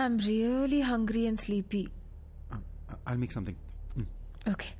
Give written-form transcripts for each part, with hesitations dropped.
I'm really hungry and sleepy. I'll make something. Okay.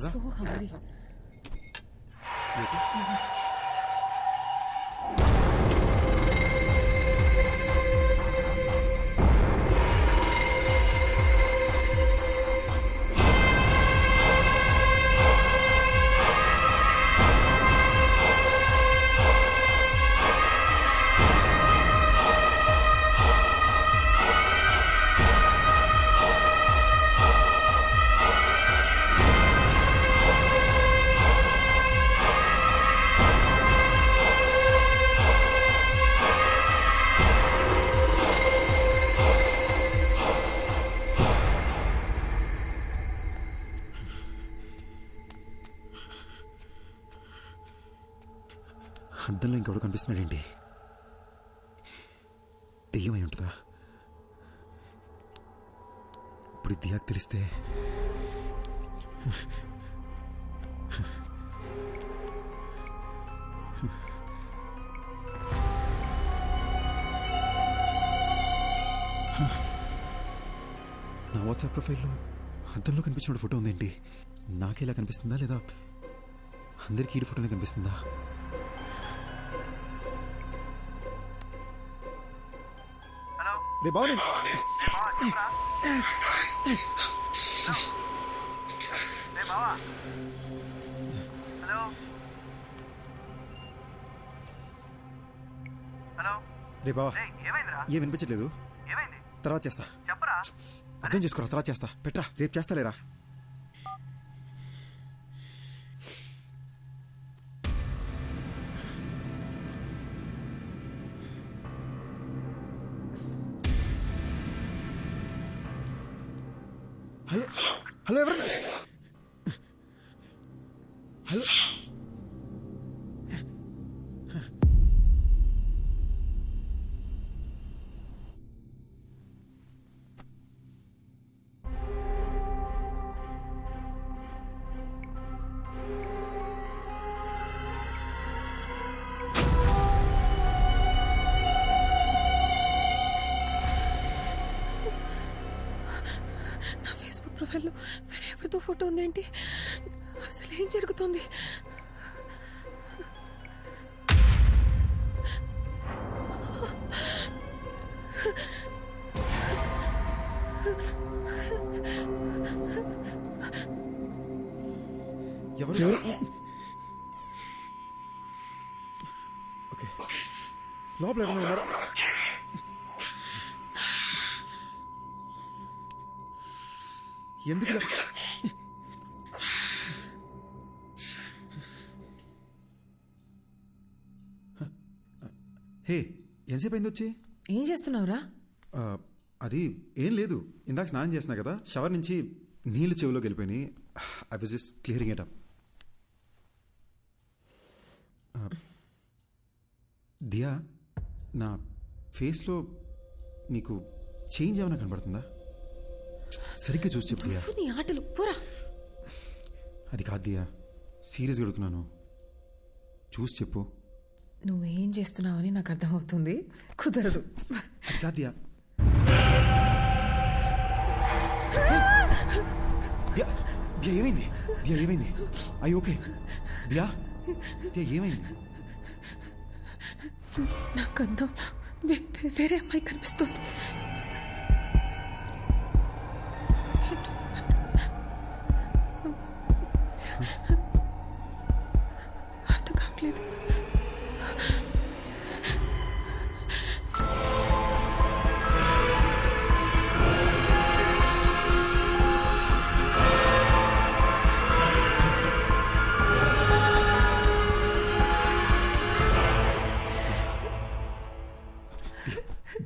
So hungry. You okay? అద్దంలో ఇంకెవడో కనిపిస్తున్నాడేంటి? దెయ్యమై ఉంటుందా? ఇప్పుడు దియాకు తెలిస్తే నా వాట్సాప్ ప్రొఫైల్లో అద్దంలో కనిపించిన ఫోటో ఉందేంటి? నాకేలా కనిపిస్తుందా లేదా అందరికీ ఈ ఫోటోనే కనిపిస్తుందా? రే బాగుంది. రే బావా, ఏం వినిపించట్లేదు. తర్వాత చేస్తా. అర్థం చేసుకోరా, తర్వాత చేస్తా. పెట్రా, రేపు చేస్తా లేరా. హలో హలో, ఎవరు? హలో, ప్రొఫైల్లో వేరే ఎవరితో ఫోటో ఉందేంటి? అసలు ఏం జరుగుతుంది? ఎవరు? ఓకే, లోపల ఎవరు ఉన్నారా? ఎందుకు? హే, ఎంతసేపు అయింది వచ్చి? ఏం చేస్తున్నావురా? అది ఏం లేదు, ఇందాక స్నానం చేసినా కదా, షవర్ నుంచి నీళ్ళు చెవిలోకి వెళ్ళిపోయినాయి. I was just clearing it up. Diya, నా ఫేస్లో నీకు చేంజ్ ఏమైనా కనబడుతుందా? సరిగ్గా చూసి చెప్పు దియా. నీ ఆటలు పోరా. అది కాదు దియా, సీరియస్గా అడుగుతున్నాను, చూసి చెప్పు. నువ్వేం చేస్తున్నావని నాకు అర్థమవుతుంది, కుదరదు. అది కాదు దియా. దియా దియా ఏమైంది? దియా ఏమైంది? అయ్యి ఓకే దియా దియా ఏమైంది? నాకు అర్థం వేరే అమ్మాయి కనిపిస్తుంది. అర్థం కావట్లేదు.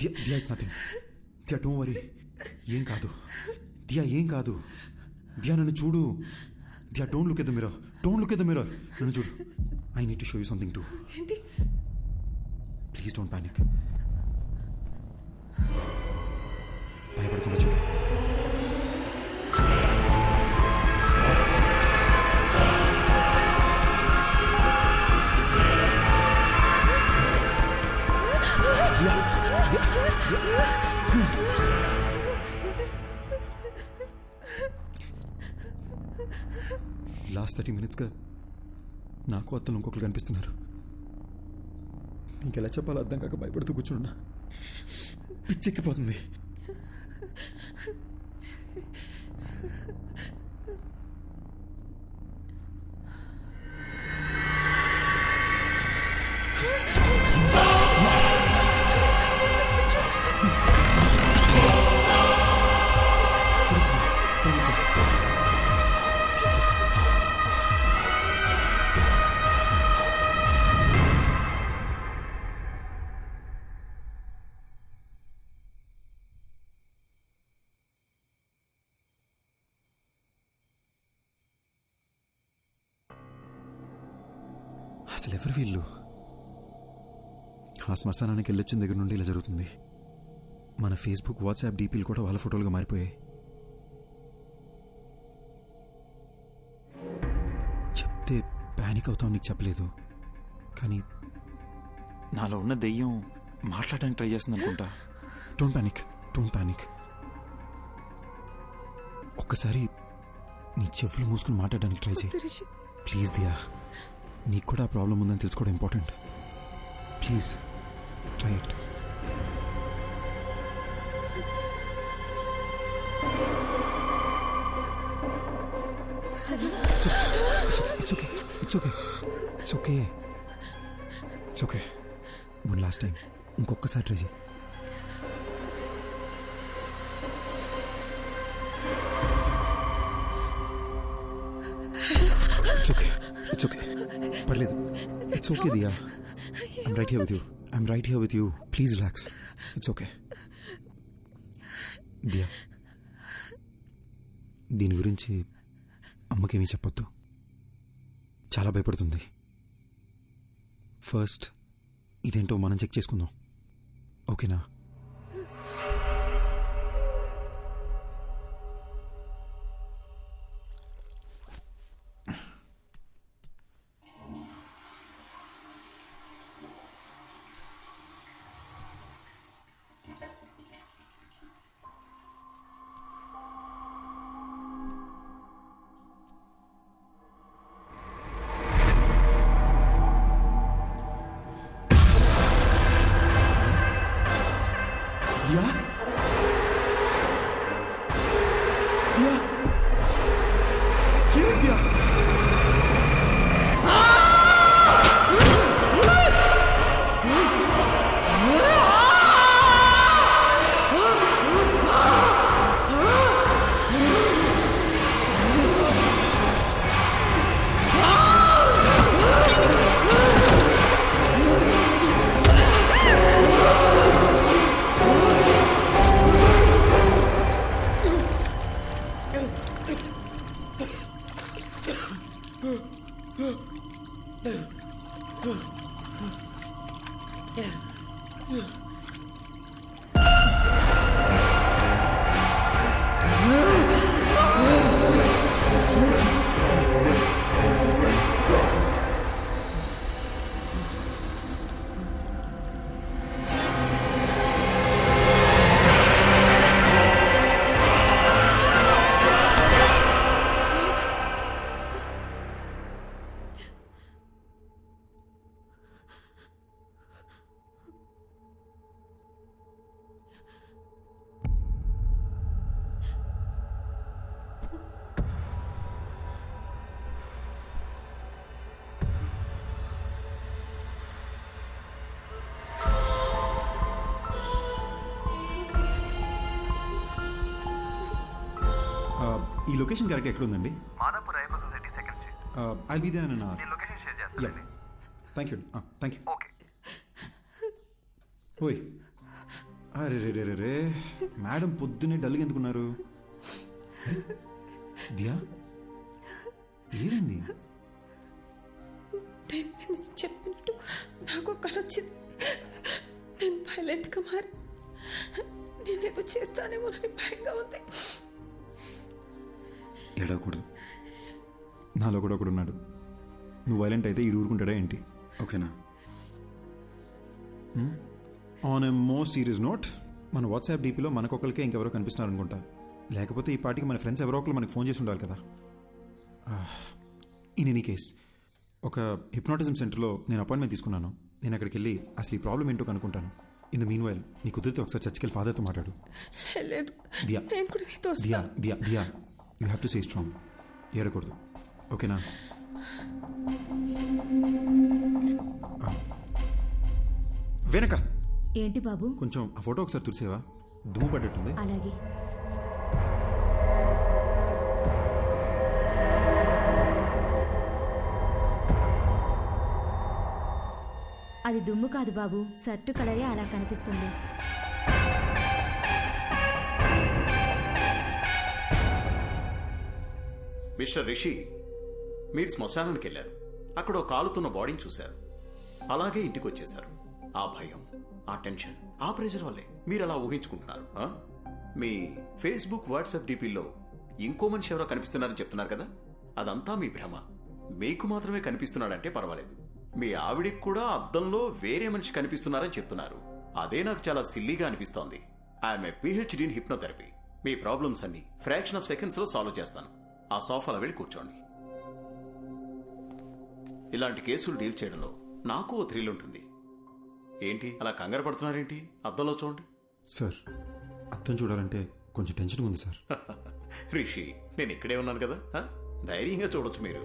Diya it's nothing. Diya don't worry. ఏం కాదు దియా, ఏం కాదు. దియా నన్ను చూడు. Diya don't look at the mirror. Don't look at the mirror. నన్ను చూడు. I need to show you something too. ఏంటి? Please don't panic. భయపడకుండా చూడు. లాస్ట్ 30 minutesగా నాకు అత్తలు ఇంకొకరు కనిపిస్తున్నారు. నీకెలా చెప్పాలో అర్థం కాక భయపడుతూ కూర్చున్నా. పిచ్చెక్కిపోతుంది. అసలు ఎవరు వీళ్ళు? ఆ శ్మశానానికి వెళ్ళొచ్చిన దగ్గర నుండి ఇలా జరుగుతుంది. మన ఫేస్బుక్, వాట్సాప్ డీపీలు కూడా వాళ్ళ ఫోటోలుగా మారిపోయాయి. చెప్తే ప్యానిక్ అవుతావు, నీకు చెప్పలేదు. కానీ నాలో ఉన్న దెయ్యం మాట్లాడడానికి ట్రై చేస్తుంది అనుకుంటా. Don't panic, don't panic. ఒక్కసారి నీ చెవులు మూసుకుని మాట్లాడడానికి ట్రై చేయి ప్లీజ్. దియా, నీకు కూడా ఆ ప్రాబ్లం ఉందని తెలుసుకోవడం important. Please try it. It's okay, it's okay, it's okay, it's okay. One last time ఇంకొకసారి ట్రై చేయి. ఇట్స్ ఓకే, ఇట్స్ ఓకే, పర్లేదు. It's okay Diya. I'm right here with you. I'm right here with you. Please relax. It's okay Diya. దీని గురించి అమ్మకేమీ చెప్పొద్దు. చాలా భయపడుతుంది. First ఇదేంటో మనం చెక్ చేసుకుందాం, ఓకేనా? దియా, దియా, ఏమైంది దియా? లొకేషన్ కరెక్ట్ ఎక్కడ ఉందండి? Madhapur Ayyappa society second street. I'll be there in నేను లొకేషన్ షేర్ చేస్తాను. Thank you. Thank you. Okay. ఓయ్, అరే రే రే రే రే, మేడం పొద్దున్నే డల్గా ఎందుకున్నారు? దియా, ఏమైంది? నేను చెప్పినట్టు నాకు కళ వచ్చింది. నేను వైలెంట్గా మారి నేనేదో చేస్తానేమోనని భయంగా ఉంది. ఏడవకూడదు, నాలో కూడా ఒకడు ఉన్నాడు. నువ్వు వైలెంట్ అయితే ఈ ఊరుకుంటాడా ఏంటి? ఓకేనా? On a more serious note, మన వాట్సాప్ డీపీలో మనకొకరికే ఇంకెవరో కనిపిస్తున్నారు అనుకుంటా. లేకపోతే ఈ పార్టీకి మన ఫ్రెండ్స్ ఎవరో ఒకరు మనకు ఫోన్ చేసి ఉండాలి కదా. ఇన్ ఎనీ కేస్, ఒక హిప్నాటిజం సెంటర్లో నేను అపాయింట్మెంట్ తీసుకున్నాను. నేను అక్కడికి వెళ్ళి అసలు ఈ ప్రాబ్లం ఏంటో కనుక్కుంటాను. ఇన్ ద మీన్ వైల్ నీ కుదిరితే ఒకసారి చర్చికి వెళ్ళి ఫాదర్తో మాట్లాడు. లేదు, దియా, నేను కూడా నీతో దియా వస్తాను. Diya Diya, you have to stay strong. ఏడకూడదు, ఓకేనా? వెనక ఏంటి బాబు? కొంచెం ఆ ఫోటో ఒకసారి తుడిసేవా? దుమ్ము పడ్డట్టుంది. అలాగే. అది దుమ్ము కాదు బాబు, షర్టు కలరే అలా కనిపిస్తుంది. మిస్టర్ రిషి, మీరు శ్మశానానికి వెళ్ళారు. అక్కడ ఓ కాలుతున్న బాడీని చూశారు. అలాగే ఇంటికి వచ్చేశారు. ఆ భయం, ఆ టెన్షన్, ఆ ప్రెషర్ వల్లే మీరు అలా ఊహించుకుంటున్నారు. మీ ఫేస్బుక్, వాట్సాప్ డీపీల్లో ఇంకో మనిషి ఎవరో కనిపిస్తున్నారని చెప్తున్నారు కదా, అదంతా మీ భ్రమ. మీకు మాత్రమే కనిపిస్తున్నాడంటే పర్వాలేదు. మీ ఆవిడికి కూడా అద్దంలో వేరే మనిషి కనిపిస్తున్నారని చెప్తున్నారు. అదే నాకు చాలా సిల్లీగా అనిపిస్తోంది. I'm a PhD in hypnotherapy. Me problems అన్ని ఫ్రాక్షన్ ఆఫ్ సెకండ్స్ లో సాల్వ్ చేస్తాను. ఆ సోఫాలో వెళ్ళి కూర్చోండి. ఇలాంటి కేసులు డీల్ చేయడంలో నాకు ఓ థ్రిల్ ఉంటుంది. ఏంటి అలా కంగారు పడుతున్నారేంటి? అద్దంలో చూడండి. సార్, అర్థం చూడాలంటే కొంచెం టెన్షన్ ఉంది సార్. రిషి, నేను ఇక్కడే ఉన్నాను కదా, ధైర్యంగా చూడొచ్చు మీరు.